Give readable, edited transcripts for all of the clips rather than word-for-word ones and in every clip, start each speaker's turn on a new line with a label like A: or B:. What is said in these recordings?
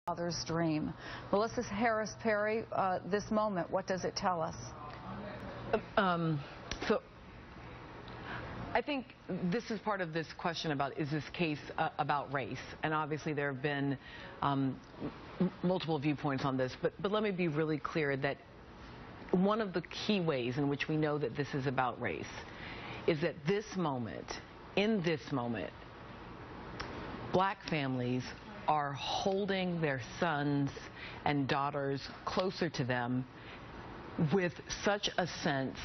A: father's dream. Melissa Harris Perry, this moment, what does it tell us?
B: So I think this is part of this question about, is this case about race? And obviously there have been multiple viewpoints on this, but let me be really clear that one of the key ways in which we know that this is about race is that in this moment, black families are holding their sons and daughters closer to them with such a sense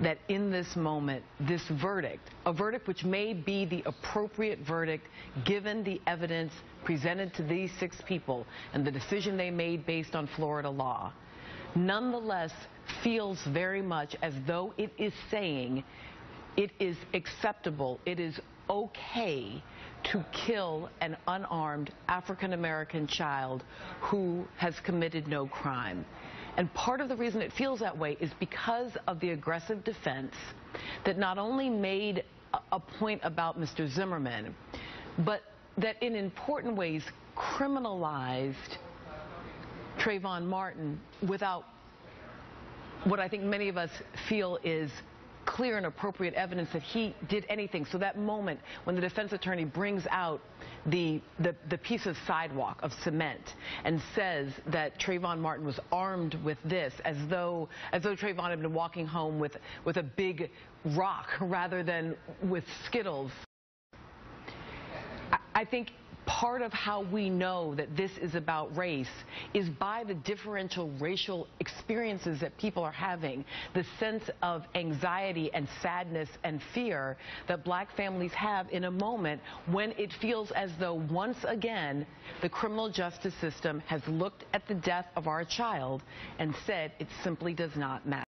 B: that in this moment, this verdict, a verdict which may be the appropriate verdict given the evidence presented to these 6 people and the decision they made based on Florida law, nonetheless feels very much as though it is saying it is acceptable, it is okay to kill an unarmed African-American child who has committed no crime. And part of the reason it feels that way is because of the aggressive defense that not only made a point about Mr. Zimmerman, but that in important ways criminalized Trayvon Martin without what I think many of us feel is clear and appropriate evidence that he did anything. So that moment when the defense attorney brings out the piece of sidewalk of cement and says that Trayvon Martin was armed with this, as though Trayvon had been walking home with a big rock rather than with Skittles. I think part of how we know that this is about race is by the differential racial experiences that people are having, the sense of anxiety and sadness and fear that black families have in a moment when it feels as though once again the criminal justice system has looked at the death of our child and said it simply does not matter.